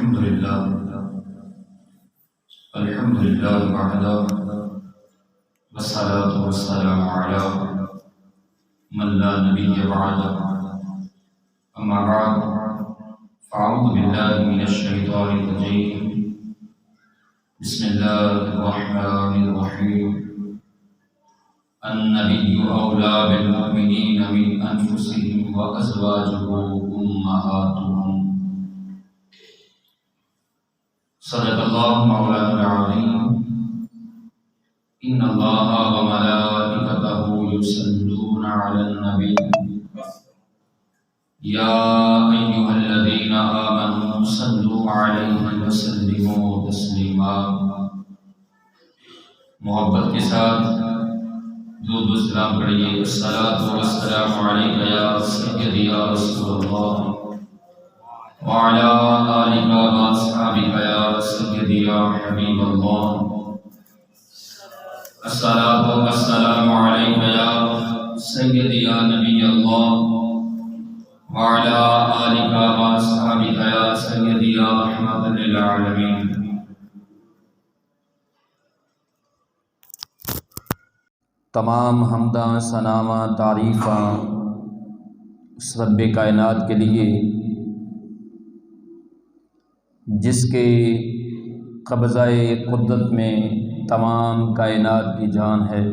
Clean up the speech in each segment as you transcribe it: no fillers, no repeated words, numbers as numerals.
الحمد لله وحده والصلاة والسلام على من لا نبي بعده أما بعد فأعوذ بالله من الشيطان الرجيم بسم الله الرحمن الرحيم النبي أولى بالمؤمنين من أنفسهم وأزواجه أمهاتهم صدق الله مولانا العظيم إن الله وملائكته يصلون على النبي يا أيها الذين آمنوا صلوا عليه وسلموا تسلیما۔ محبت کے ساتھ درود و سلام پڑھیے۔ الصلاۃ والسلام علیک یا سیدی یا رسول اللہ وعلی آلک و اصحابک یا سیدی یا حبیب اللہ۔ الصلاۃ والسلام علیک یا سیدی یا نبی اللہ وعلی آلک و اصحابک یا سیدی یا رحمت للعالمین۔ تمام حمداں ثناواں تعریفاں اس رب کائنات کے لیے جس کے قبضہ قدرت میں تمام کائنات کی جان ہے۔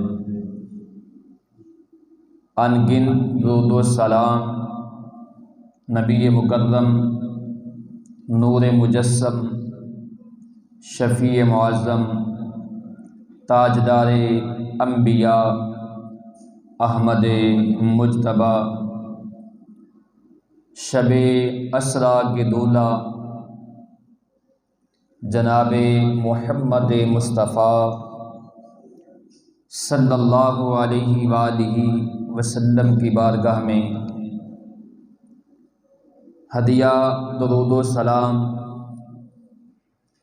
ان گن درود و سلام نبی مکرم نور مجسم شفیع معظم تاجدار انبیاء احمد مجتبی شب اسریٰ کے دولہ جناب محمد مصطفیٰ صلی اللہ علیہ وآلہ وسلم کی بارگاہ میں ہدیہ درود و سلام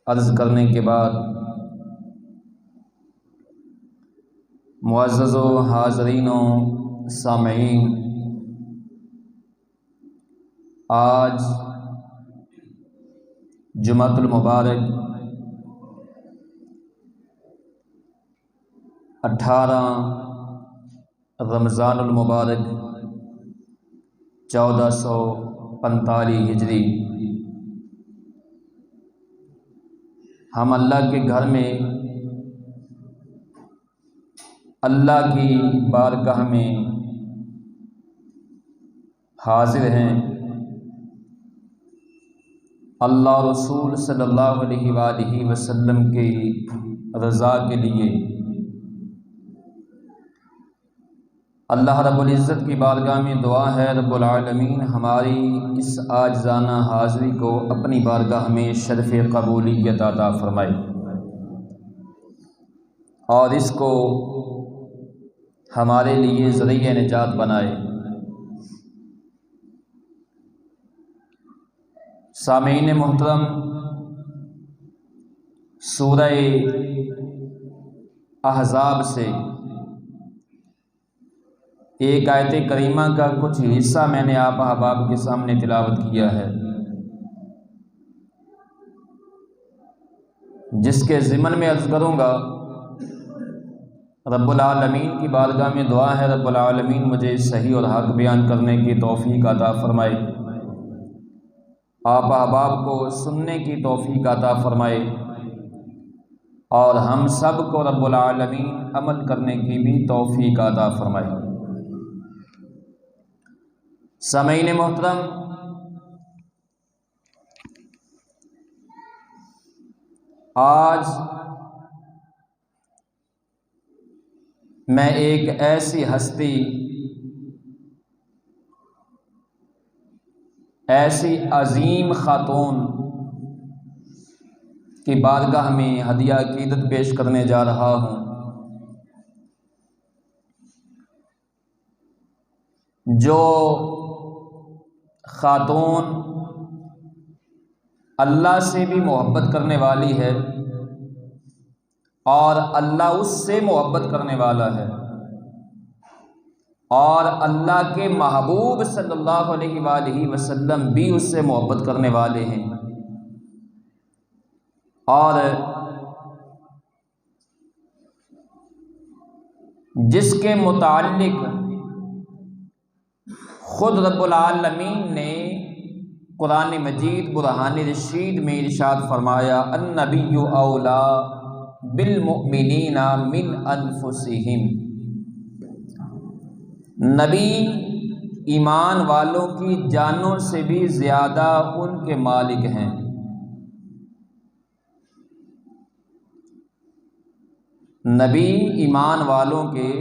عرض کرنے کے بعد معزز و حاضرین و سامعین، آج جمعۃ المبارک 18 رمضان المبارک 1445 ہجری، ہم اللہ کے گھر میں اللہ کی بارگاہ میں حاضر ہیں، اللہ رسول صلی اللہ علیہ وآلہ وسلم کی رضا کے لیے۔ اللہ رب العزت کی بارگاہ میں دعا ہے رب العالمین ہماری اس عاجزانہ حاضری کو اپنی بارگاہ میں شرف قبولیت عطا فرمائے اور اس کو ہمارے لیے ذریعہ نجات بنائے۔ سامعین محترم، سورہ احزاب سے ایک آیت کریمہ کا کچھ حصہ میں نے آپ احباب کے سامنے تلاوت کیا ہے، جس کے ضمن میں عرض کروں گا۔ رب العالمین کی بارگاہ میں دعا ہے رب العالمین مجھے صحیح اور حق بیان کرنے کی توفیق عطا فرمائے، آپ احباب کو سننے کی توفیق عطا فرمائے اور ہم سب کو رب العالمین عمل کرنے کی بھی توفیق عطا فرمائے۔ سامعین محترم، آج میں ایک ایسی ہستی، ایسی عظیم خاتون کی بارگاہ میں ہدیہ عقیدت پیش کرنے جا رہا ہوں، جو خاتون اللہ سے بھی محبت کرنے والی ہے اور اللہ اس سے محبت کرنے والا ہے اور اللہ کے محبوب صلی اللہ علیہ وآلہ وسلم بھی اس سے محبت کرنے والے ہیں۔ اور جس کے متعلق خود رب العالمین نے قرآن مجید برہان رشید میں ارشاد فرمایا النبی اولا بالمؤمنین من انفسہم، نبی ایمان والوں کی جانوں سے بھی زیادہ ان کے مالک ہیں۔ نبی ایمان والوں کے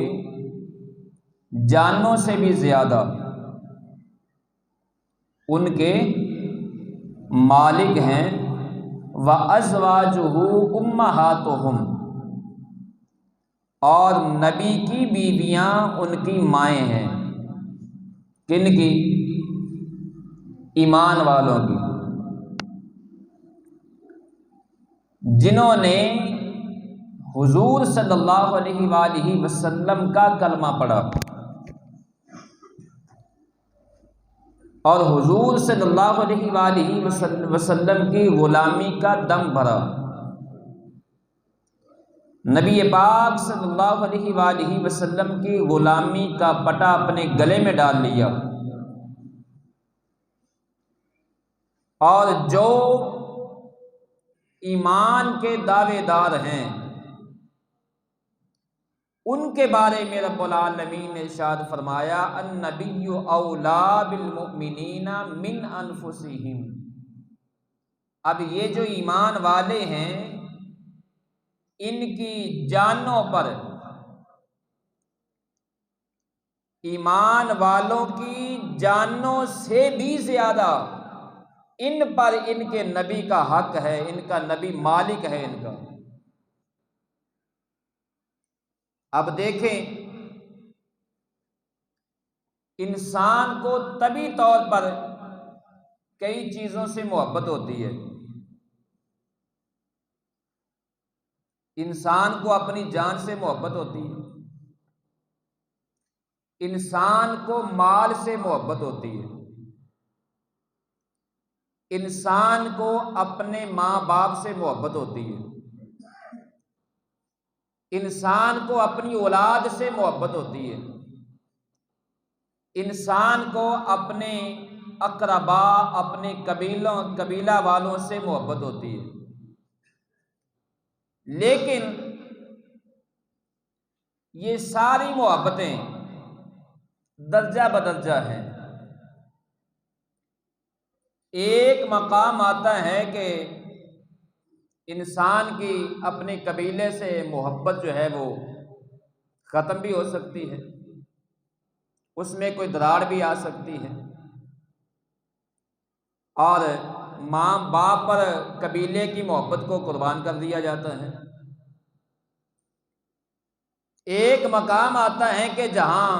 جانوں سے بھی زیادہ ان کے مالک ہیں۔ وَأَزْوَاجُهُ أُمَّهَاتُهُمْ، اور نبی کی بیویاں ان کی مائیں ہیں۔ کن کی؟ ایمان والوں کی، جنہوں نے حضور صلی اللہ علیہ وآلہ وسلم کا کلمہ پڑھا اور حضور صلی اللہ علیہ وآلہ وسلم کی غلامی کا دم بھرا، نبی پاک صلی اللہ علیہ وآلہ وسلم کی غلامی کا پٹا اپنے گلے میں ڈال لیا، اور جو ایمان کے دعوے دار ہیں ان کے بارے میں رب العالمین نے ارشاد فرمایا النبی اولا بالمؤمنین من انفسہم۔ اب یہ جو ایمان والے ہیں ان کی جانوں پر، ایمان والوں کی جانوں سے بھی زیادہ ان پر ان کے نبی کا حق ہے، ان کا نبی مالک ہے ان کا۔ اب دیکھیں، انسان کو طبی طور پر کئی چیزوں سے محبت ہوتی ہے۔ انسان کو اپنی جان سے محبت ہوتی ہے، انسان کو مال سے محبت ہوتی ہے، انسان کو اپنے ماں باپ سے محبت ہوتی ہے، انسان کو اپنی اولاد سے محبت ہوتی ہے، انسان کو اپنے اقربا، اپنے قبیلہ والوں سے محبت ہوتی ہے۔ لیکن یہ ساری محبتیں درجہ بدرجہ ہیں۔ ایک مقام آتا ہے کہ انسان کی اپنے قبیلے سے محبت جو ہے وہ ختم بھی ہو سکتی ہے، اس میں کوئی دراڑ بھی آ سکتی ہے، اور ماں باپ پر قبیلے کی محبت کو قربان کر دیا جاتا ہے۔ ایک مقام آتا ہے کہ جہاں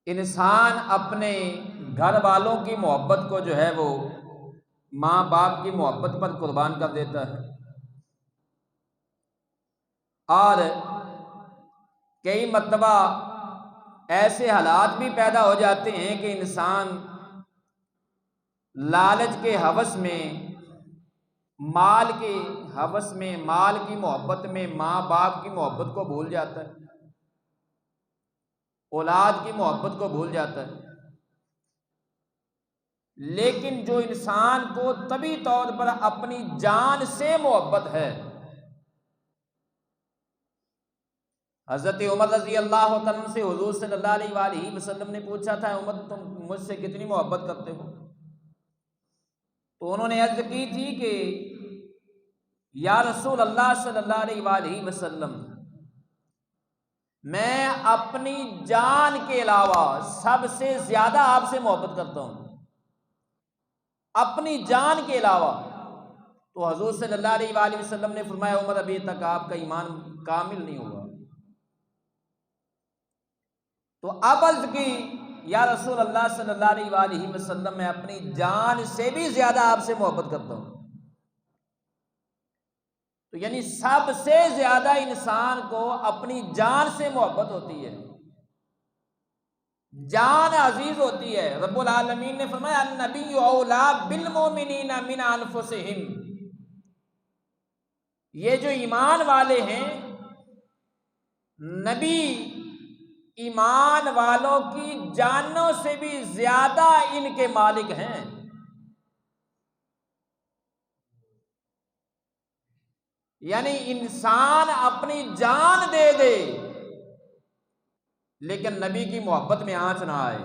انسان اپنے گھر والوں کی محبت کو جو ہے وہ ماں باپ کی محبت پر قربان کر دیتا ہے، اور کئی مرتبہ ایسے حالات بھی پیدا ہو جاتے ہیں کہ انسان لالچ کے ہوس میں، مال کے ہوس میں، مال کی محبت میں ماں باپ کی محبت کو بھول جاتا ہے، اولاد کی محبت کو بھول جاتا ہے۔ لیکن جو انسان کو طبی طور پر اپنی جان سے محبت ہے، حضرت عمر رضی اللہ تعالیٰ سے حضور صلی اللہ علیہ وآلہ وسلم نے پوچھا تھا عمر تم مجھ سے کتنی محبت کرتے ہو؟ تو انہوں نے عرض کی تھی کہ یا رسول اللہ صلی اللہ علیہ وآلہ وسلم، میں اپنی جان کے علاوہ سب سے زیادہ آپ سے محبت کرتا ہوں، اپنی جان کے علاوہ۔ تو حضور صلی اللہ علیہ وآلہ وسلم نے فرمایا عمر ابھی تک آپ کا ایمان کامل نہیں ہوا۔ تو اب عرض کی یا رسول اللہ صلی اللہ علیہ وآلہ وسلم، میں اپنی جان سے بھی زیادہ آپ سے محبت کرتا ہوں۔ تو یعنی سب سے زیادہ انسان کو اپنی جان سے محبت ہوتی ہے، جان عزیز ہوتی ہے۔ رب العالمین نے فرمایا النبی اولا بالمؤمنین من انفسہم، یہ جو ایمان والے ہیں، نبی ایمان والوں کی جانوں سے بھی زیادہ ان کے مالک ہیں۔ یعنی انسان اپنی جان دے دے لیکن نبی کی محبت میں آنچ نہ آئے،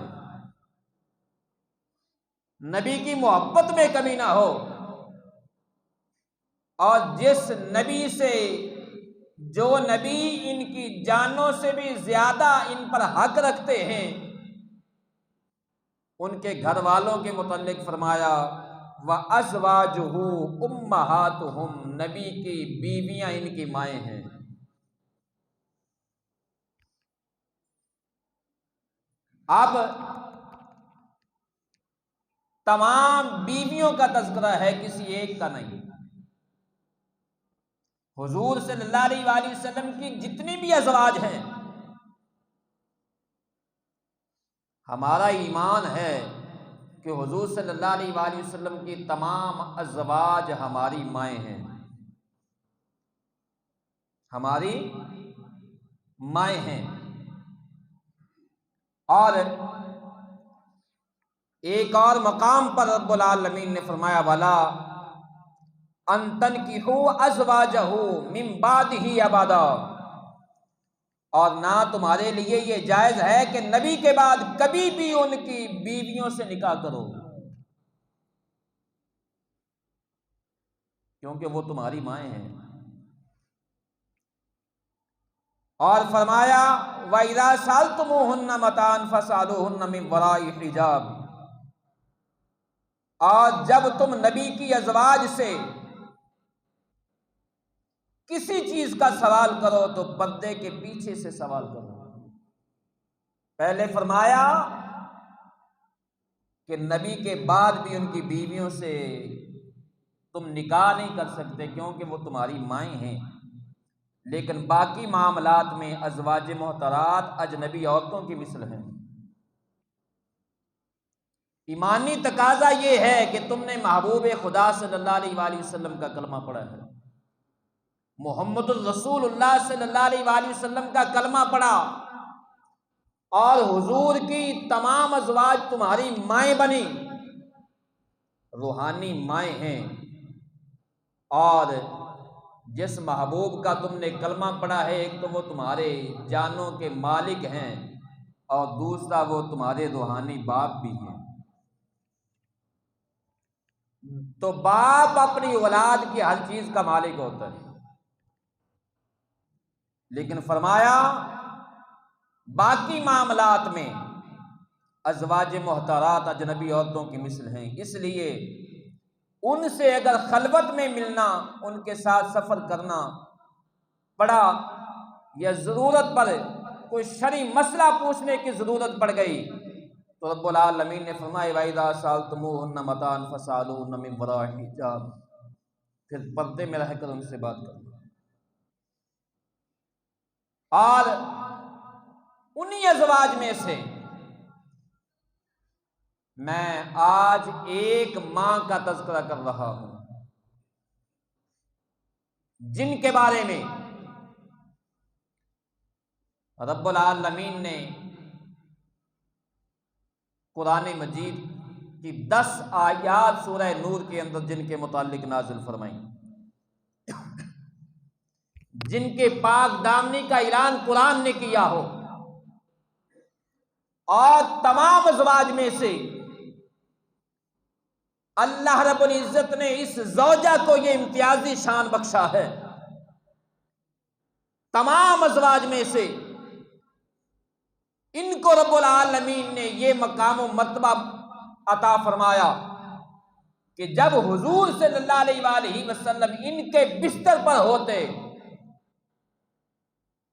نبی کی محبت میں کمی نہ ہو، اور جس نبی سے، جو نبی ان کی جانوں سے بھی زیادہ ان پر حق رکھتے ہیں، ان کے گھر والوں کے متعلق فرمایا وَأَزْوَاجُهُ أُمَّهَاتُهُمْ، نبی کی بیویاں ان کی مائیں ہیں۔ اب تمام بیویوں کا تذکرہ ہے، کسی ایک کا نہیں۔ حضور صلی اللہ علیہ وآلہ وسلم کی جتنی بھی ازواج ہیں، ہمارا ایمان ہے کہ حضور صلی اللہ علیہ وآلہ وسلم کی تمام ازواج ہماری مائیں ہیں، ہماری مائیں ہیں۔ اور ایک اور مقام پر رب العالمین نے فرمایا وَلَا أَن تَنْكِحُوا أَزْوَاجَهُ مِن بَعْدِهِ أَبَدًا، اور نہ تمہارے لیے یہ جائز ہے کہ نبی کے بعد کبھی بھی ان کی بیویوں سے نکاح کرو، کیونکہ وہ تمہاری مائیں ہیں۔ اور فرمایا وَإِذَا سَأَلْتُمُوهُنَّ مَتَاعًا فَاسْأَلُوهُنَّ مِن وَرَاءِ حِجَابٍ، اور جب تم نبی کی ازواج سے کسی چیز کا سوال کرو تو پردے کے پیچھے سے سوال کرو۔ پہلے فرمایا کہ نبی کے بعد بھی ان کی بیویوں سے تم نکاح نہیں کر سکتے کیونکہ وہ تمہاری مائیں ہیں، لیکن باقی معاملات میں ازواج محترات اجنبی عورتوں کی مثل ہیں۔ ایمانی تقاضا یہ ہے کہ تم نے محبوب خدا صلی اللہ علیہ وآلہ وسلم کا کلمہ پڑھا ہے، محمد الرسول اللہ صلی اللہ علیہ وآلہ وسلم کا کلمہ پڑھا، اور حضور کی تمام ازواج تمہاری مائیں بنی، روحانی مائیں ہیں۔ اور جس محبوب کا تم نے کلمہ پڑھا ہے، ایک تو وہ تمہارے جانوں کے مالک ہیں، اور دوسرا وہ تمہارے روحانی باپ بھی ہیں۔ تو باپ اپنی اولاد کی ہر چیز کا مالک ہوتا ہے، لیکن فرمایا باقی معاملات میں ازواج محترات اجنبی عورتوں کی مثل ہیں، اس لیے ان سے اگر خلوت میں ملنا، ان کے ساتھ سفر کرنا پڑا، یا ضرورت پر کوئی شرعی مسئلہ پوچھنے کی ضرورت پڑ گئی، تو رب العالمین نے فرمایا وَإِذَا سَأَلْتُمُوهُنَّ مَتَاعًا فَاسْأَلُوهُنَّ مِن وَرَاءِ حِجَابٍ، پھر پردے میں رہ کر ان سے بات کرنا۔ اور انہی ازواج میں سے میں آج ایک ماں کا تذکرہ کر رہا ہوں، جن کے بارے میں رب العالمین نے قرآن مجید کی 10 آیات سورہ نور کے اندر جن کے متعلق نازل فرمائیں، جن کے پاک دامنی کا اعلان قرآن نے کیا ہو، اور تمام ازواج میں سے اللہ رب العزت نے اس زوجہ کو یہ امتیازی شان بخشا ہے، تمام ازواج میں سے ان کو رب العالمین نے یہ مقام و مرتبہ عطا فرمایا کہ جب حضور صلی اللہ علیہ وآلہ وسلم ان کے بستر پر ہوتے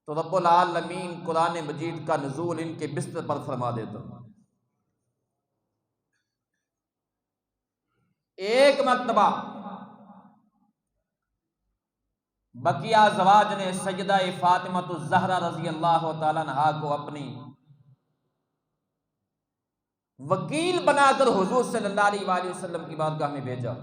تو رب العالمین قرآن مجید کا نزول ان کے بستر پر فرما دیتا۔ ایک مرتبہ بقیہ ازواج نے سیدہ فاطمہ الزہرا رضی اللہ تعالیٰ عنہا کو اپنی وکیل بنا کر حضور صلی اللہ علیہ وآلہ وسلم کی بارگاہ میں بھیجا۔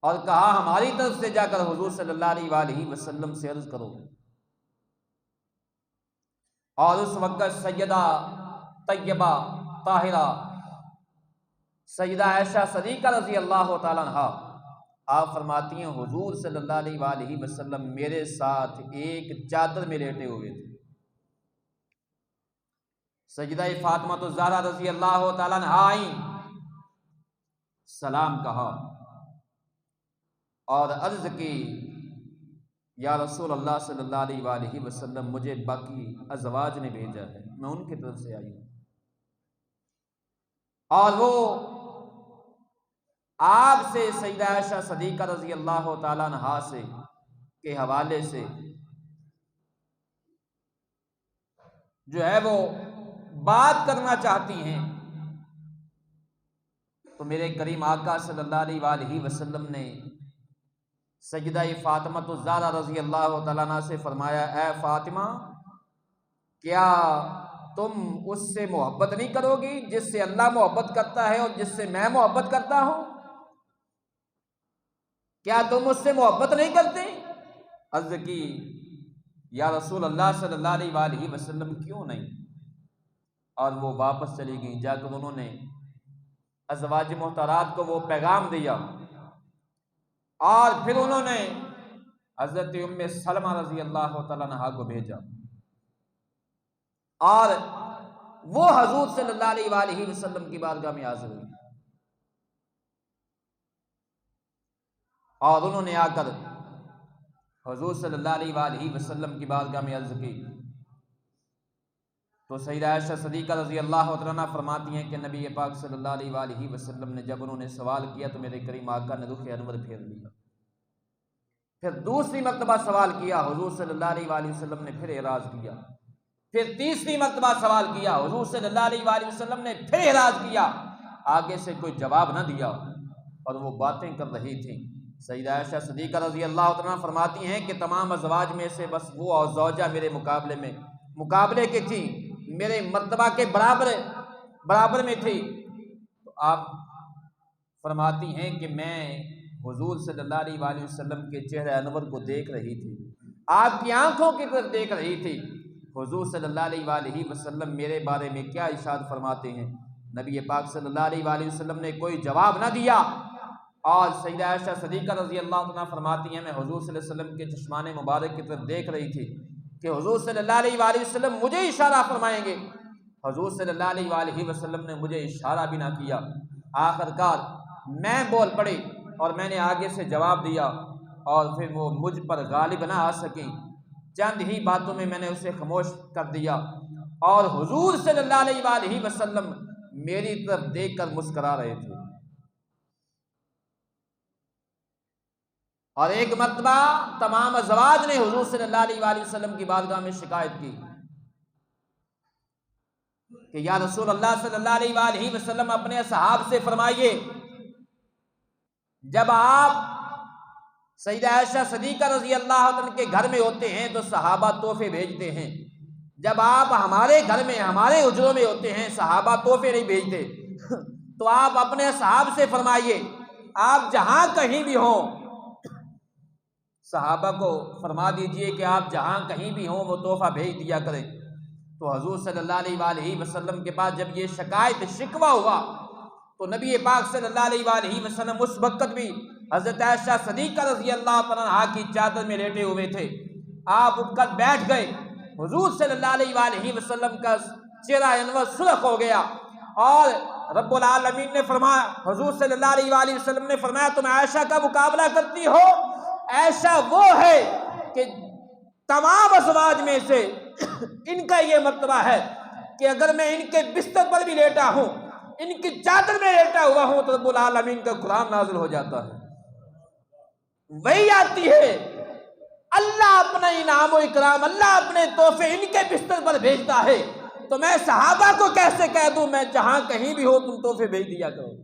اور کہا ہماری طرف سے جا کر حضور صلی اللہ علیہ وآلہ وسلم سے عرض کرو۔ اور اس وقت سیدہ طیبہ طاہرہ سیدہ عائشہ صدیقہ رضی اللہ تعالیٰ عنہا آپ فرماتی ہیں حضور صلی اللہ علیہ وآلہ وسلم میرے ساتھ ایک چادر میں لیٹے ہوئے تھے۔ سیدہ فاطمہ الزہرا رضی اللہ تعالیٰ عنہا آئیں، سلام کہا اور عرض کی یا رسول اللہ صلی اللہ علیہ وآلہ وسلم مجھے باقی ازواج نے بھیجا ہے، میں ان کی طرف سے آئی ہوں، اور وہ آپ سے سیدہ عائشہ صدیقہ رضی اللہ تعالیٰ عنہا سے کے حوالے سے جو ہے وہ بات کرنا چاہتی ہیں۔ تو میرے کریم آقا صلی اللہ علیہ وآلہ وسلم نے سیدہ فاطمہ الزہرا رضی اللہ تعالیٰ عنہ سے فرمایا، اے فاطمہ کیا تم اس سے محبت نہیں کرو گی جس سے اللہ محبت کرتا ہے اور جس سے میں محبت کرتا ہوں؟ کیا تم اس سے محبت نہیں کرتے؟ عرض کی یا رسول اللہ صلی اللہ علیہ وآلہ وسلم کیوں نہیں؟ اور وہ واپس چلی گئیں، جا کر انہوں نے ازواج محترات کو وہ پیغام دیا، اور پھر انہوں نے حضرت ام سلمہ رضی اللہ تعالیٰ عنہا کو بھیجا، اور وہ حضور صلی اللہ علیہ وآلہ وسلم کی بارگاہ میں حاضر ہوئی، اور انہوں نے آ کر حضور صلی اللہ علیہ وآلہ وسلم کی بارگاہ میں عرض کی۔ تو سیدہ عائشہ صدیقہ رضی اللہ عنہا فرماتی ہیں کہ نبی پاک صلی اللہ علیہ وآلہ وسلم نے جب انہوں نے سوال کیا تو میرے کریم آقا نے رخ انور پھیر لیا، پھر دوسری مرتبہ سوال کیا، حضور صلی اللہ علیہ وآلہ وسلم نے پھر اعراض کیا، پھر تیسری مرتبہ سوال کیا، حضور صلی اللہ علیہ وآلہ وسلم نے پھر اعراض کیا، آگے سے کوئی جواب نہ دیا، اور وہ باتیں کر رہی تھیں۔ سیدہ عائشہ صدیقہ رضی اللہ عنہا فرماتی ہیں کہ تمام ازواج میں سے بس وہ اور زوجہ میرے مقابلے کی تھی، میرے مرتبہ کے برابر میں تھی۔ تو آپ فرماتی ہیں کہ میں حضور صلی اللہ علیہ وآلہ وسلم کے چہرہ انور کو دیکھ رہی تھی، آپ کی آنکھوں کی طرف دیکھ رہی تھی۔ حضور صلی اللہ علیہ وآلہ وسلم میرے بارے میں کیا ارشاد فرماتے ہیں؟ نبی پاک صلی اللہ علیہ وآلہ وسلم نے کوئی جواب نہ دیا، اور سیدہ عائشہ صدیقہ رضی اللہ عنہ فرماتی ہیں میں حضور صلی اللہ علیہ وسلم کے چشمان مبارک کی طرف دیکھ رہی تھی کہ حضور صلی اللہ علیہ وآلہ وسلم مجھے اشارہ فرمائیں گے، حضور صلی اللہ علیہ وآلہ وسلم نے مجھے اشارہ بھی نہ کیا۔ آخر کار میں بول پڑی اور میں نے آگے سے جواب دیا، اور پھر وہ مجھ پر غالب نہ آ سکیں، چند ہی باتوں میں نے اسے خاموش کر دیا، اور حضور صلی اللہ علیہ وآلہ وسلم میری طرف دیکھ کر مسکرا رہے تھے۔ اور ایک مرتبہ تمام ازواج نے حضور صلی اللہ علیہ وآلہ وسلم کی بارگاہ میں شکایت کی کہ یا رسول اللہ صلی اللہ علیہ وآلہ وسلم اپنے اصحاب سے فرمائیے، جب آپ سیدہ عائشہ صدیقہ رضی اللہ عنہ کے گھر میں ہوتے ہیں تو صحابہ تحفے بھیجتے ہیں، جب آپ ہمارے گھر میں ہمارے حجروں میں ہوتے ہیں صحابہ تحفے نہیں بھیجتے، تو آپ اپنے اصحاب سے فرمائیے آپ جہاں کہیں بھی ہوں، صحابہ کو فرما دیجئے کہ آپ جہاں کہیں بھی ہوں وہ تحفہ بھیج دیا کریں۔ تو حضور صلی اللہ علیہ وآلہ وسلم کے پاس جب یہ شکایت شکوہ ہوا تو نبی پاک صلی اللہ علیہ وآلہ وسلم اس وقت بھی حضرت عائشہ صدیقہ رضی اللہ عنہا کی چادر میں لیٹے ہوئے تھے، آپ اٹھ کر بیٹھ گئے، حضور صلی اللہ علیہ وآلہ وسلم کا چہرہ انور سرخ ہو گیا، اور رب العالمین نے فرمایا، حضور صلی اللہ علیہ وآلہ وسلم نے فرمایا تم عائشہ کا مقابلہ کرتی ہو؟ عائشہ وہ ہے کہ تمام ازواج میں سے ان کا یہ مرتبہ ہے کہ اگر میں ان کے بستر پر بھی لیٹا ہوں، ان کی چادر میں لیٹا ہوا ہوں تو رب العالمین کا قرآن نازل ہو جاتا ہے، وہی آتی ہے، اللہ اپنا انعام و اکرام، اللہ اپنے تحفے ان کے بستر پر بھیجتا ہے، تو میں صحابہ کو کیسے کہہ دوں میں جہاں کہیں بھی ہو تم تحفے بھیج دیا کرو۔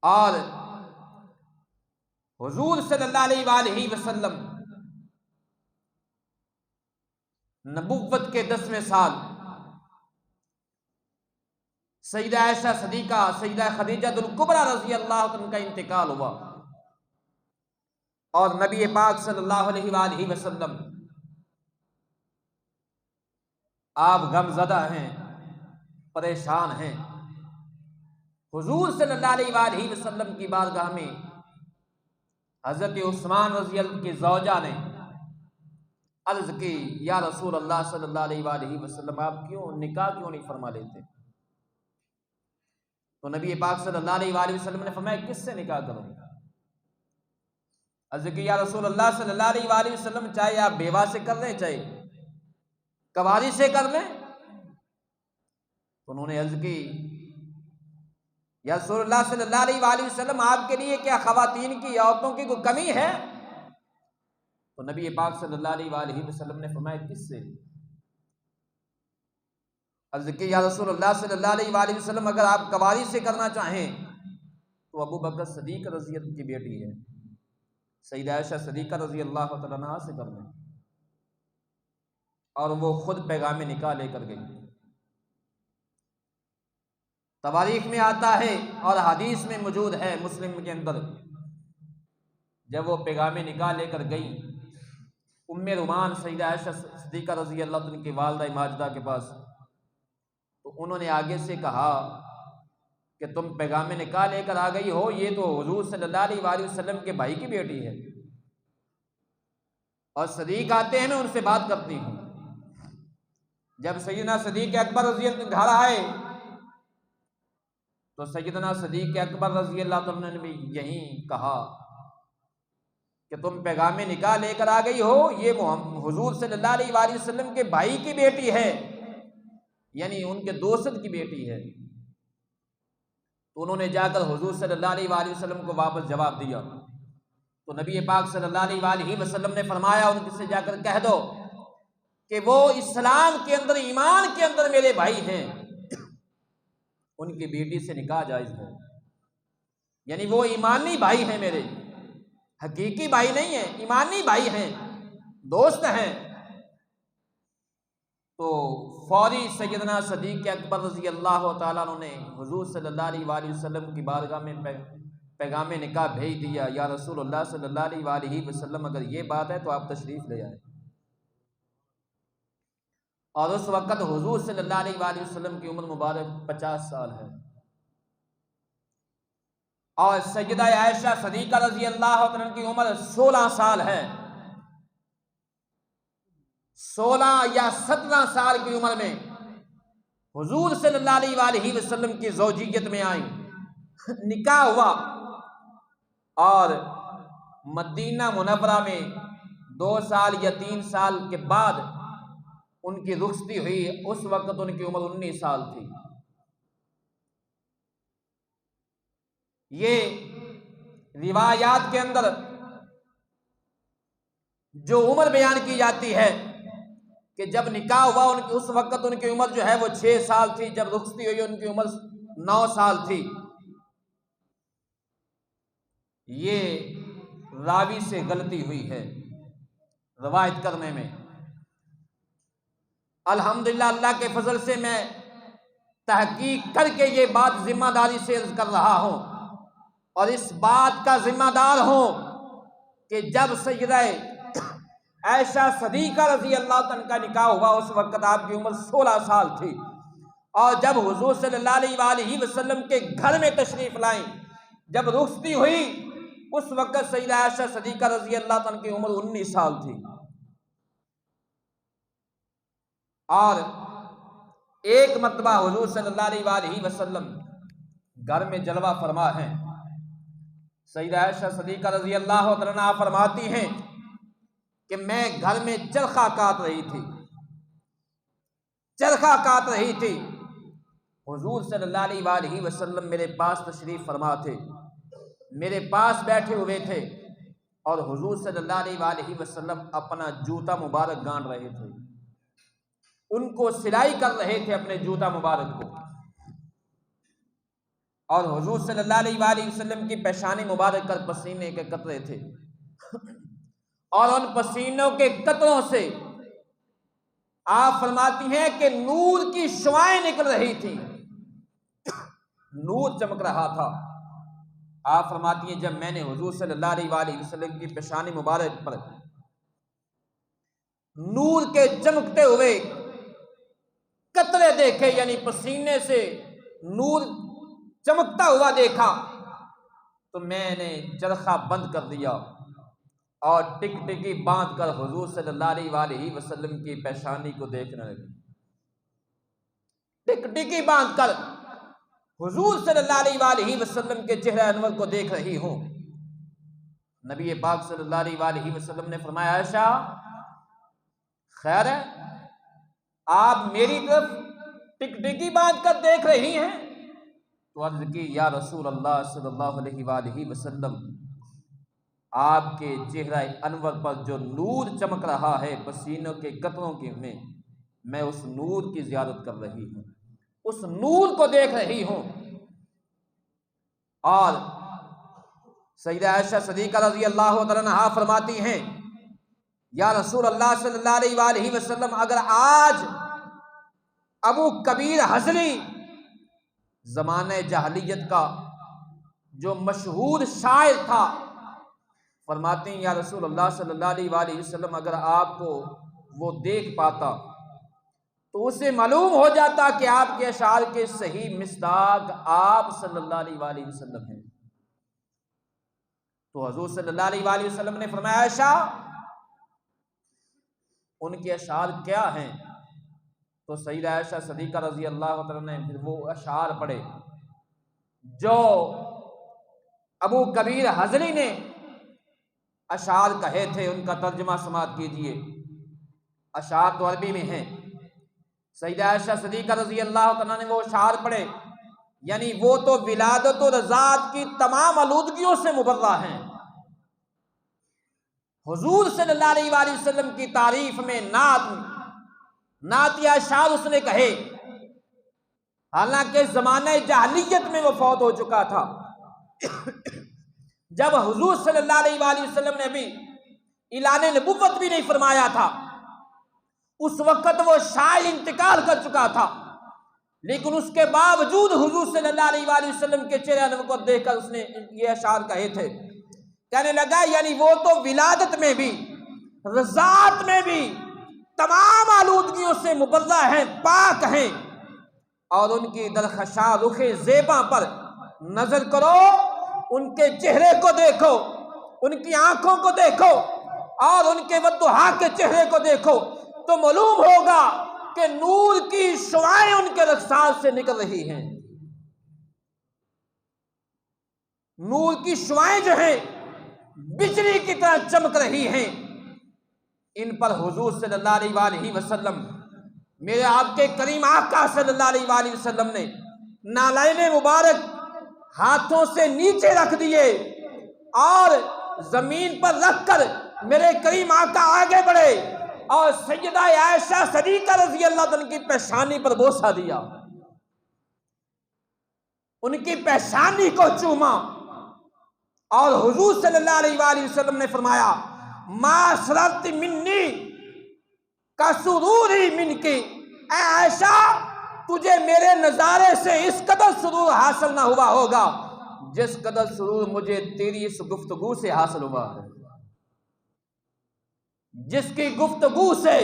اور حضور صلی اللہ علیہ وآلہ وسلم نبوت کے 10ویں سال سیدہ عائشہ صدیقہ سیدہ خدیجہ الکبریٰ رضی اللہ عنہ کا انتقال ہوا، اور نبی پاک صلی اللہ علیہ وآلہ وسلم آپ غم زدہ ہیں، پریشان ہیں۔ حضور صلی اللہ علیہ وآلہ وسلم کی بارگاہ میں حضرت عثمان رضی اللہ کی زوجہ نے عرض کی، یا رسول اللہ صلی اللہ علیہ وآلہ وسلم، آپ نکاح کیوں نہیں فرما لیتے؟ تو نبی پاک صلی اللہ علیہ وآلہ وسلم نے فرمایا، کس سے نکاح کروں؟ عرض کی، یا رسول اللہ صلی اللہ علیہ وآلہ وسلم، چاہے آپ بیوہ سے کر لیں چاہے کواری سے کر لیں۔ تو انہوں نے عرض کی، یا رسول اللہ صلی اللہ علیہ وآلہ وسلم، آپ کے لیے کیا خواتین کی عورتوں کی کوئی کمی ہے؟ تو نبی پاک صلی اللہ علیہ وآلہ وسلم نے فرمایا، کس سے؟ عرض کی، یا رسول اللہ صلی اللہ علیہ وآلہ وسلم، اگر آپ کواری سے کرنا چاہیں تو ابو بکر صدیق رضی اللہ کی بیٹی ہے سیدہ عائشہ صدیقہ رضی اللہ تعالیٰ عنہا سے کر لیں۔ اور وہ خود پیغام نکاح لے کر گئی۔ تواریخ میں آتا ہے اور حدیث میں موجود ہے مسلم کے اندر، جب وہ پیغام نکاح لے کر گئی ام رومان سیدہ عائشہ صدیقہ رضی اللہ عنہ کی والدہ ماجدہ کے پاس، تو انہوں نے آگے سے کہا کہ تم پیغام نکاح لے کر آ گئی ہو، یہ تو حضور صلی اللہ علیہ وآلہ وسلم کے بھائی کی بیٹی ہے، اور صدیق آتے ہیں میں ان سے بات کرتی ہوں۔ جب سیدنا صدیق اکبر رضی اللہ عنہ گھر آئے تو سیدنا صدیق اکبر رضی اللہ عنہ نے بھی یہی کہا کہ تم پیغام نکاح لے کر آ گئی ہو، یہ حضور صلی اللہ علیہ وآلہ وسلم کے بھائی کی بیٹی ہے، یعنی ان کے دوست کی بیٹی ہے۔ تو انہوں نے جا کر حضور صلی اللہ علیہ وآلہ وسلم کو واپس جواب دیا۔ تو نبی پاک صلی اللہ علیہ وآلہ وسلم نے فرمایا، ان سے جا کر کہہ دو کہ وہ اسلام کے اندر ایمان کے اندر میرے بھائی ہیں، ان کی بیٹی سے نکاح جائز ہے، یعنی وہ ایمانی بھائی ہیں، میرے حقیقی بھائی نہیں ہیں، ایمانی بھائی ہیں، دوست ہیں۔ تو فوری سیدنا صدیق اکبر رضی اللہ تعالیٰ عنہ نے حضور صلی اللہ علیہ وآلہ وسلم کی بارگاہ میں پیغام نکاح بھیج دیا، یا رسول اللہ صلی اللہ علیہ وآلہ وسلم، اگر یہ بات ہے تو آپ تشریف لے آئیں۔ اور اس وقت حضور صلی اللہ علیہ وآلہ وسلم کی عمر مبارک 50 سال ہے، اور سیدہ عائشہ صدیقہ رضی اللہ عنہ کی عمر 16 سال ہے۔ 16 یا 17 سال کی عمر میں حضور صلی اللہ علیہ وآلہ وسلم کی زوجیت میں آئی، نکاح ہوا، اور مدینہ منورہ میں 2 سال یا 3 سال کے بعد ان کی رخصتی ہوئی۔ اس وقت ان کی عمر 19 سال تھی۔ یہ روایات کے اندر جو عمر بیان کی جاتی ہے کہ جب نکاح ہوا اس وقت ان کی عمر جو ہے وہ 6 سال تھی، جب رخصتی ہوئی ان کی عمر 9 سال تھی۔ یہ راوی سے غلطی ہوئی ہے روایت کرنے میں۔ الحمدللہ اللہ کے فضل سے میں تحقیق کر کے یہ بات ذمہ داری سے عرض کر رہا ہوں، اور اس بات کا ذمہ دار ہوں کہ جب سیدہ عائشہ صدیقہ رضی اللہ عنہ کا نکاح ہوا اس وقت آپ کی عمر 16 سال تھی، اور جب حضور صلی اللہ علیہ وآلہ وسلم کے گھر میں تشریف لائیں، جب رخصتی ہوئی اس وقت سیدہ عائشہ صدیقہ رضی اللہ عنہ کی عمر 19 سال تھی۔ اور ایک مرتبہ حضور صلی اللہ علیہ وآلہ وسلم گھر میں جلوہ فرما ہیں، سیدہ عائشہ صدیقہ رضی اللہ عنہا فرماتی ہیں کہ میں گھر میں چرخہ کاٹ رہی تھی، حضور صلی اللہ علیہ وآلہ وسلم میرے پاس تشریف فرما تھے، میرے پاس بیٹھے ہوئے تھے، اور حضور صلی اللہ علیہ وآلہ وسلم اپنا جوتا مبارک گانٹ رہے تھے، ان کو سلائی کر رہے تھے اپنے جوتا مبارک کو، اور حضور صلی اللہ علیہ وآلہ وسلم کی پیشانی مبارک پر پسینے کے قطرے تھے، اور ان پسینوں کے قطروں سے آپ فرماتی ہیں کہ نور کی شعائیں نکل رہی تھی، نور چمک رہا تھا۔ آپ فرماتی ہیں جب میں نے حضور صلی اللہ علیہ وآلہ وسلم کی پیشانی مبارک پر نور کے چمکتے ہوئے قطرے دیکھے، یعنی پسینے سے نور چمکتا ہوا دیکھا، تو میں نے چرخہ بند کر دیا اور ٹک ٹکی باندھ کر حضور صلی اللہ علیہ وآلہ وسلم کی پیشانی کو دیکھنے لگی۔ ٹک ٹکی باندھ کر حضور صلی اللہ علیہ وآلہ وسلم کے چہرہ انور کو دیکھ رہی ہوں۔ نبی پاک صلی اللہ علیہ وآلہ وسلم نے فرمایا عائشہ خیر ہے، آپ میری طرف ٹک ٹکی باندھ کر دیکھ رہی ہیں؟ تو عرض کی یا رسول اللہ صلی اللہ علیہ وآلہ وسلم، آپ کے چہرہ انور پر جو نور چمک رہا ہے پسینوں کے قطروں کے میں اس نور کی زیارت کر رہی ہوں، اس نور کو دیکھ رہی ہوں۔ اور سیدہ عائشہ صدیقہ رضی اللہ تعالیٰ عنہا فرماتی ہیں یا رسول اللہ صلی اللہ علیہ وآلہ وسلم، اگر آج ابو کبیر حضلی زمانہ جاہلیت کا جو مشہور شاعر تھا، فرماتے ہیں یا رسول اللہ صلی اللہ علیہ وآلہ وسلم اگر آپ کو وہ دیکھ پاتا تو اسے معلوم ہو جاتا کہ آپ کے اشعار کے صحیح مصداق آپ صلی اللہ علیہ وآلہ وسلم ہیں۔ تو حضور صلی اللہ علیہ وآلہ وسلم نے فرمایا عائشہ ان کے اشعار کیا ہیں؟ تو سیدہ عائشہ صدیقہ رضی اللہ عنہا نے پھر وہ اشعار پڑھے جو ابو کبیر حضلی نے اشعار کہے تھے، ان کا ترجمہ سماعت کیجئے۔ اشعار تو عربی میں ہیں۔ سیدہ عائشہ صدیقہ رضی اللہ عنہا نے وہ اشعار پڑھے، یعنی وہ تو ولادت و رضاعت کی تمام آلودگیوں سے مبرہ ہیں۔ حضور صلی اللہ علیہ وآلہ وسلم کی تعریف میں نعت یا اشعار اس نے کہے، حالانکہ زمانہ جاہلیت میں وہ فوت ہو چکا تھا۔ جب حضور صلی اللہ علیہ وآلہ وسلم نے ابھی اعلان نبوت بھی نہیں فرمایا تھا، اس وقت وہ شاید انتقال کر چکا تھا، لیکن اس کے باوجود حضور صلی اللہ علیہ وآلہ وسلم کے چہرے انور کو دیکھ کر اس نے یہ اشعار کہے تھے، کہنے لگا یعنی وہ تو ولادت میں بھی رضاعت میں بھی تمام آلودگیوں سے مبرہ ہیں، پاک ہیں، اور ان کی درخشاں رخ زیبا پر نظر کرو، ان کے چہرے کو دیکھو، ان کی آنکھوں کو دیکھو اور ان کے والضحیٰ کے چہرے کو دیکھو تو معلوم ہوگا کہ نور کی شعاعیں ان کے رخسار سے نکل رہی ہیں۔ نور کی شعاعیں جو ہیں بجلی کی طرح چمک رہی ہیں۔ ان پر حضور صلی اللہ علیہ وآلہ وسلم، میرے آپ کے کریم آقا صلی اللہ علیہ وآلہ وسلم نے نالین مبارک ہاتھوں سے نیچے رکھ دیے اور زمین پر رکھ کر میرے کریم آقا آگے بڑھے اور سیدہ عائشہ صدیقہ رضی اللہ عنہ کی پیشانی پر بوسہ دیا، ان کی پیشانی کو چوما، اور حضور صلی اللہ علیہ وآلہ وسلم نے فرمایا ما سررت منی کا سروری من کی، اے عائشہ تجھے میرے نظارے سے اس قدر سرور حاصل نہ ہوا ہوگا جس قدر سرور مجھے تیری اس گفتگو سے حاصل ہوا ہے۔ جس کی گفتگو سے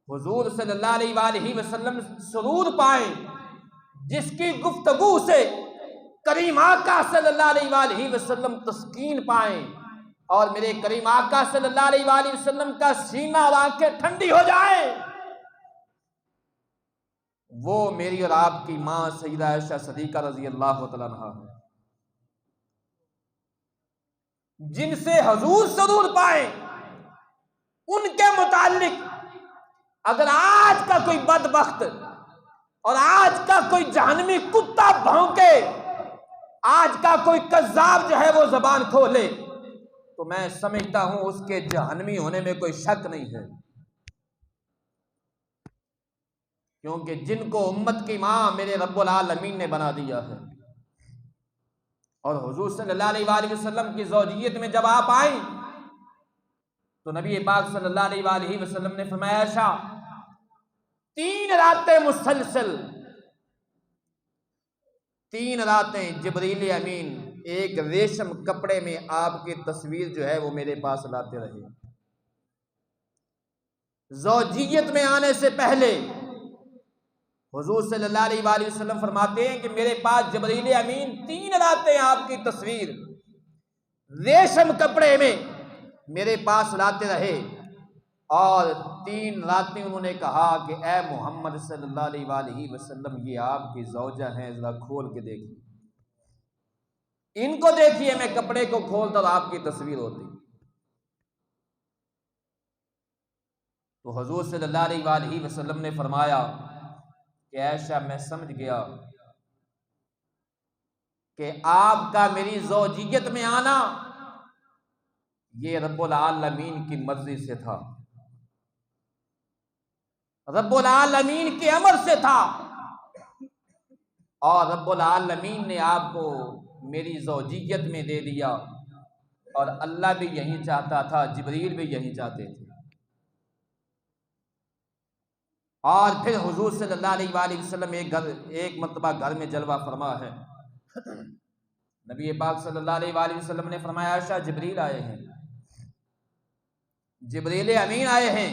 حضور صلی اللہ علیہ وآلہ وسلم سرور پائیں، جس کی گفتگو سے کریم آقا صلی اللہ علیہ وآلہ وسلم تسکین پائیں اور میرے کریم آقا صلی اللہ علیہ وآلہ وسلم کا سینہ اور آنکھیں ٹھنڈی ہو جائیں، وہ میری اور آپ کی ماں سیدہ عائشہ صدیقہ رضی اللہ تعالیٰ عنہا ہے، جن سے حضور سرور پائیں۔ ان کے متعلق اگر آج کا کوئی بدبخت اور آج کا کوئی جہنمی کتا بھونکے، آج کا کوئی کذاب جو ہے وہ زبان کھولے، تو میں سمجھتا ہوں اس کے جہنمی ہونے میں کوئی شک نہیں ہے، کیونکہ جن کو امت کی ماں میرے رب العالمین نے بنا دیا ہے، اور حضور صلی اللہ علیہ وآلہ وسلم کی زوجیت میں جب آپ آئیں تو نبی پاک صلی اللہ علیہ وآلہ وسلم نے فرمایا عائشہ 3 راتیں مسلسل 3 راتیں جبریل امین ایک ریشم کپڑے میں آپ کی تصویر جو ہے وہ میرے پاس لاتے رہے۔ زوجیت میں آنے سے پہلے حضور صلی اللہ علیہ وآلہ وسلم فرماتے ہیں کہ میرے پاس جبریل امین 3 راتیں آپ کی تصویر ریشم کپڑے میں میرے پاس لاتے رہے، اور 3 راتیں انہوں نے کہا کہ اے محمد صلی اللہ علیہ وآلہ وسلم یہ آپ کی زوجہ ہیں، ذرا کھول کے دیکھیے، ان کو دیکھیے۔ میں کپڑے کو کھولتا اور آپ کی تصویر ہوتی۔ تو حضور صلی اللہ علیہ وآلہ وسلم نے فرمایا کہ عائشہ میں سمجھ گیا کہ آپ کا میری زوجیت میں آنا یہ رب العالمین کی مرضی سے تھا، رب العالمین کے امر سے تھا، اور رب العالمین نے آپ کو میری زوجیت میں دے دیا، اور اللہ بھی یہی چاہتا تھا، جبریل بھی یہی چاہتے تھے۔ اور پھر حضور صلی اللہ علیہ وآلہ وسلم ایک مرتبہ گھر میں جلوہ فرما ہے، نبی پاک صلی اللہ علیہ وآلہ وسلم نے فرمایا عائشہ جبریل آئے ہیں، جبریل امین آئے ہیں۔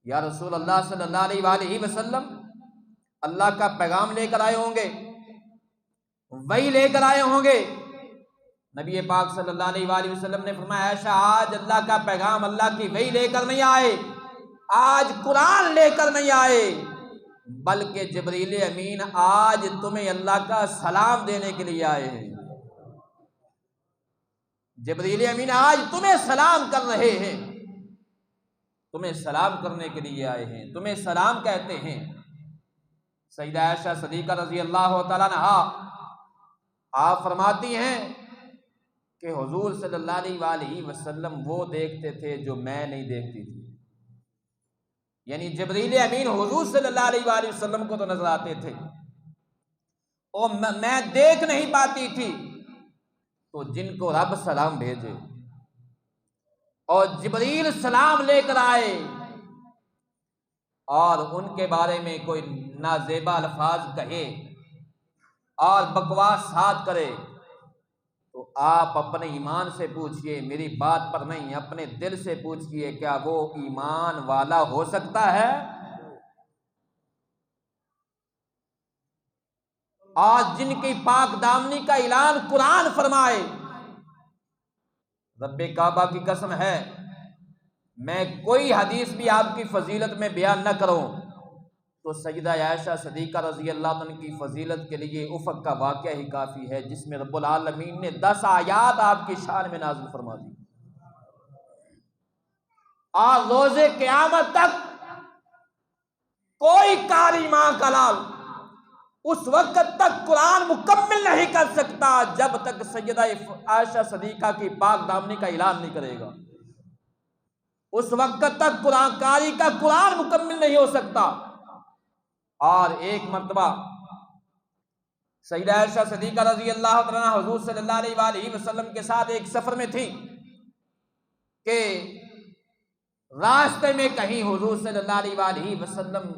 یا رسول اللہ صلی اللہ علیہ وآلہ وسلم اللہ کا پیغام لے کر آئے ہوں گے، وہی لے کر آئے ہوں گے۔ نبی پاک صلی اللہ علیہ وآلہ وسلم نے فرمایا عائشہ آج اللہ کا پیغام، اللہ کی وحی لے کر نہیں آئے، آج قرآن لے کر نہیں آئے، بلکہ جبریل امین آج تمہیں اللہ کا سلام دینے کے لیے آئے ہیں۔ جبریل امین آج تمہیں سلام کر رہے ہیں، تمہیں سلام کرنے کے لیے آئے ہیں، تمہیں سلام کہتے ہیں۔ سیدہ عائشہ صدیقہ رضی اللہ تعالیٰ عنہا آپ فرماتی ہیں کہ حضور صلی اللہ علیہ وآلہ وسلم وہ دیکھتے تھے جو میں نہیں دیکھتی تھی، یعنی جبریل امین حضور صلی اللہ علیہ وآلہ وسلم کو تو نظر آتے تھے اور میں دیکھ نہیں پاتی تھی، تو جن کو رب سلام بھیجے اور جبریل سلام لے کر آئے اور ان کے بارے میں کوئی نازیبا الفاظ کہے اور بکواسات کرے، تو آپ اپنے ایمان سے پوچھئے، میری بات پر نہیں، اپنے دل سے پوچھئے کیا وہ ایمان والا ہو سکتا ہے؟ آج جن کی پاک دامنی کا اعلان قرآن فرمائے، رب کعبہ کی قسم ہے میں کوئی حدیث بھی آپ کی فضیلت میں بیان نہ کروں تو سیدہ عائشہ صدیقہ رضی اللہ عنہ کی فضیلت کے لیے افق کا واقعہ ہی کافی ہے، جس میں رب العالمین نے 10 آیات آپ کی شان میں نازل فرما دی۔ اور روز قیامت تک کوئی قاری ماں کا لال اس وقت تک قرآن مکمل نہیں کر سکتا جب تک سیدہ عائشہ صدیقہ کی پاک دامنی کا اعلان نہیں کرے گا، اس وقت تک قرآن قاری کا قرآن مکمل نہیں ہو سکتا۔ اور ایک مرتبہ سیدہ عائشہ صدیقہ رضی اللہ عنہا حضور صلی اللہ علیہ وآلہ وسلم کے ساتھ ایک سفر میں تھی کہ راستے میں کہیں حضور صلی اللہ علیہ وآلہ وسلم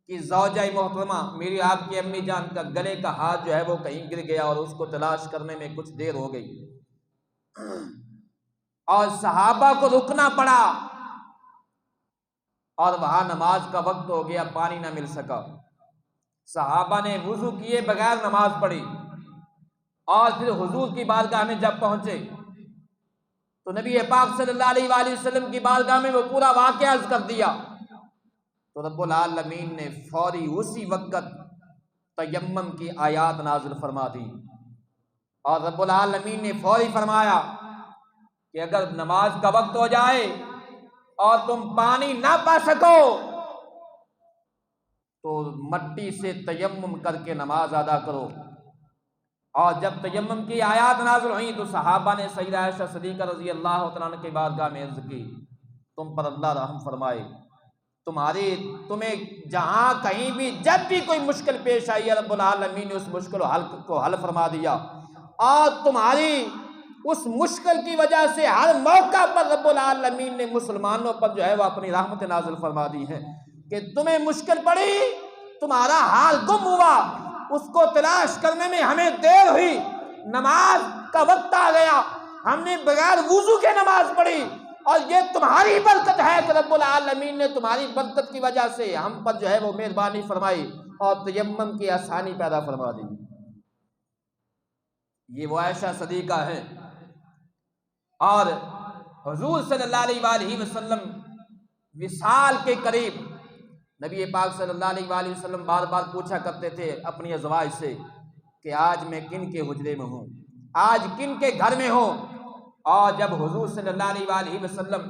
کی زوجہ محترمہ میری آپ کی امی جان کا گلے کا ہاتھ جو ہے وہ کہیں گر گیا اور اس کو تلاش کرنے میں کچھ دیر ہو گئی اور صحابہ کو رکنا پڑا اور وہاں نماز کا وقت ہو گیا، پانی نہ مل سکا۔ صحابہ نے وضو کیے بغیر نماز پڑھی اور پھر حضور کی بارگاہ میں جب پہنچے تو نبی پاک صلی اللہ علیہ وآلہ وسلم کی بارگاہ میں وہ پورا واقعہ عرض کر دیا، تو رب العالمین نے فوری اسی وقت تیمم کی آیات نازل فرما دی، اور رب العالمین نے فوری فرمایا کہ اگر نماز کا وقت ہو جائے اور تم پانی نہ پا سکو تو مٹی سے تیمم کر کے نماز ادا کرو۔ اور جب تیمم کی آیات نازل ہوئیں تو صحابہ نے سیدہ عائشہ صدیقہ رضی اللہ تعالیٰ عنہ کی بارگاہ میں عرض کی، تم پر اللہ رحم فرمائے، تمہیں جہاں کہیں بھی جب بھی کوئی مشکل پیش آئی ہے رب العالمین نے اس مشکل کو حل فرما دیا، اور تمہاری اس مشکل کی وجہ سے ہر موقع پر رب العالمین نے مسلمانوں پر جو ہے وہ اپنی رحمت نازل فرما دی ہے کہ تمہیں مشکل پڑی، تمہارا حال گم ہوا، اس کو تلاش کرنے میں ہمیں دیر ہوئی، نماز کا وقت آ گیا، ہم نے بغیر وضو کے نماز پڑھی، اور یہ تمہاری برکت ہے کہ رب العالمین نے تمہاری برکت کی وجہ سے ہم پر جو ہے وہ مہربانی فرمائی اور تیمم کی آسانی پیدا فرما دی۔ یہ وہ عائشہ صدیقہ ہے، اور حضور صلی اللہ علیہ وآلہ وسلم وصال کے قریب نبی پاک صلی اللہ علیہ وآلہ وسلم بار بار پوچھا کرتے تھے اپنی ازواج سے کہ آج میں کن کے حجرے میں ہوں، آج کن کے گھر میں ہوں۔ اور جب حضور صلی اللہ علیہ وآلہ وسلم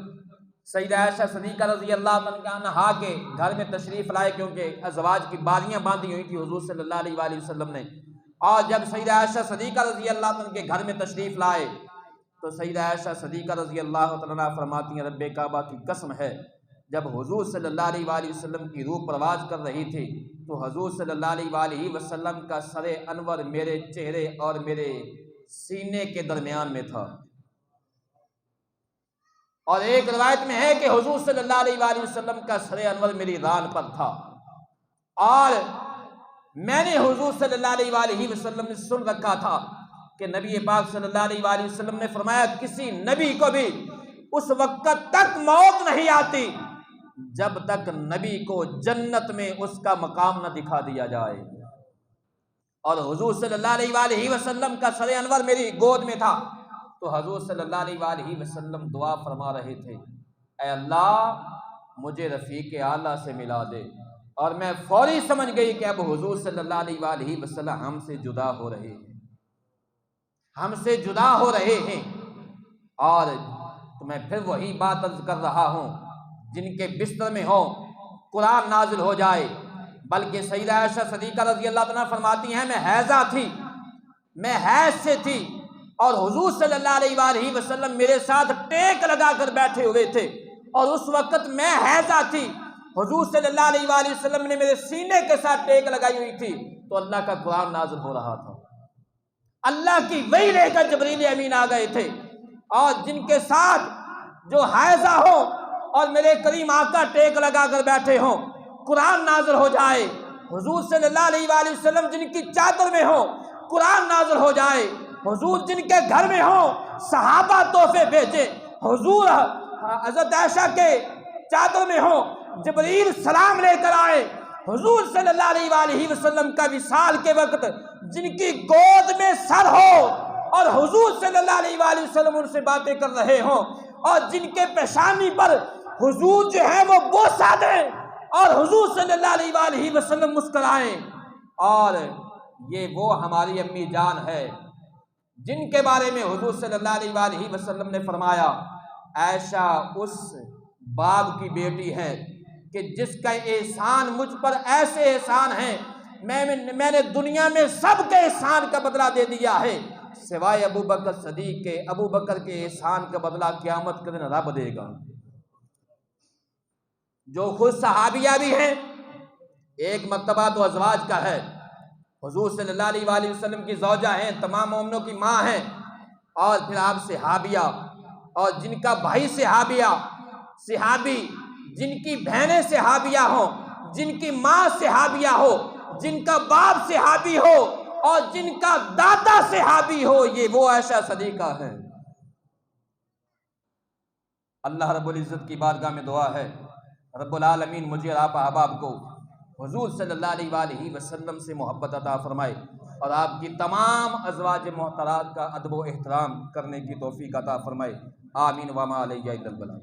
سیدہ عائشہ صدیقہ رضی اللہ عنہا کے گھر میں تشریف لائے، کیونکہ ازواج کی باریاں باندھی ہوئی تھی حضور صلی اللہ علیہ وآلہ وسلم نے، اور جب سیدہ عائشہ صدیقہ رضی اللہ عنہ کے گھر میں تشریف لائے تو سیدہ عائشہ صدیقہ رضی اللہ عنہا فرماتی ہیں رب کعبہ کی قسم ہے، جب حضور صلی اللہ علیہ وآلہ وسلم کی روح پرواز کر رہی تھی تو حضور صلی اللہ علیہ وآلہ وسلم کا سر انور میرے چہرے اور میرے سینے کے درمیان میں تھا۔ اور ایک روایت میں ہے کہ حضور صلی اللہ علیہ وآلہ وسلم کا سر انور میری ران پر تھا، اور میں نے حضور صلی اللہ علیہ وآلہ وسلم نے سن رکھا تھا کہ نبی پاک صلی اللہ علیہ وآلہ وسلم نے فرمایا کسی نبی کو بھی اس وقت تک موت نہیں آتی جب تک نبی کو جنت میں اس کا مقام نہ دکھا دیا جائے۔ اور حضور صلی اللہ علیہ وآلہ وسلم کا سر انور میری گود میں تھا، تو حضور صلی اللہ علیہ وآلہ وسلم دعا فرما رہے تھے اے اللہ مجھے رفیق اعلیٰ سے ملا دے، اور میں فوری سمجھ گئی کہ اب حضور صلی اللہ علیہ وآلہ وسلم ہم سے جدا ہو رہے ہیں، ہم سے جدا ہو رہے ہیں۔ اور تو میں پھر وہی بات عرض کر رہا ہوں، جن کے بستر میں ہو قرآن نازل ہو جائے، بلکہ سیدہ عائشہ صدیقہ رضی اللہ عنہا فرماتی ہیں میں حیضہ تھی، میں حیض سے تھی، اور حضور صلی اللہ علیہ وآلہ وسلم میرے ساتھ ٹیک لگا کر بیٹھے ہوئے تھے، اور اس وقت میں حیضہ تھی، حضور صلی اللہ علیہ وآلہ وسلم نے میرے سینے کے ساتھ ٹیک لگائی ہوئی تھی، تو اللہ کا قرآن نازل ہو رہا تھا، اللہ کی وحی لے کر جبریل امین آ گئے تھے۔ اور جن کے ساتھ جو حائضہ ہو اور میرے کریم آقا ٹیک لگا کر بیٹھے ہوں، قرآن نازل ہو جائے، حضور صلی اللہ علیہ وآلہ وسلم جن کی چادر میں ہو قرآن نازل ہو جائے، حضور جن کے گھر میں ہو صحابہ تحفے بھیجے، حضور حضرت عائشہ کے چادر میں ہو جبریل سلام لے کر آئے، حضور صلی اللہ علیہ وآلہ وسلم کا وصال کے وقت جن کی گود میں سر ہو اور حضور صلی اللہ علیہ وآلہ وسلم ان سے باتیں کر رہے ہوں، اور جن کے پیشانی پر حضور جو ہے وہ بوسہ دیں اور حضور صلی اللہ علیہ وآلہ وسلم مسکرائیں۔ اور یہ وہ ہماری امی جان ہے جن کے بارے میں حضور صلی اللہ علیہ وآلہ وسلم نے فرمایا عائشہ اس باپ کی بیٹی ہے کہ جس کا احسان مجھ پر ایسے احسان ہیں میں نے دنیا میں سب کے احسان کا بدلہ دے دیا ہے سوائے ابو بکر صدیق کے، ابو بکر کے احسان کا بدلہ قیامت کے دن رب دے گا۔ جو خود صحابیہ بھی ہیں، ایک مرتبہ تو ازواج کا ہے، حضور صلی اللہ علیہ وآلہ وسلم کی زوجہ ہیں، تمام مومنوں کی ماں ہیں، اور پھر آپ صحابیہ، اور جن کا بھائی صحابیہ، صحابی جن کی بہنیں صحابیہ ہوں، جن کی ماں صحابیہ ہو، جن کا باپ صحابی ہو اور جن کا دادا صحابی ہو، یہ وہ عائشہ صدیقہ ہے۔ اللہ رب العزت کی بارگاہ میں دعا ہے رب العالمین مجھے اور آپ احباب کو حضور صلی اللہ علیہ وآلہ وسلم سے محبت عطا فرمائے، اور آپ کی تمام ازواج محترات کا ادب و احترام کرنے کی توفیق عطا فرمائے، آمین وما علیہ الا البلاغ۔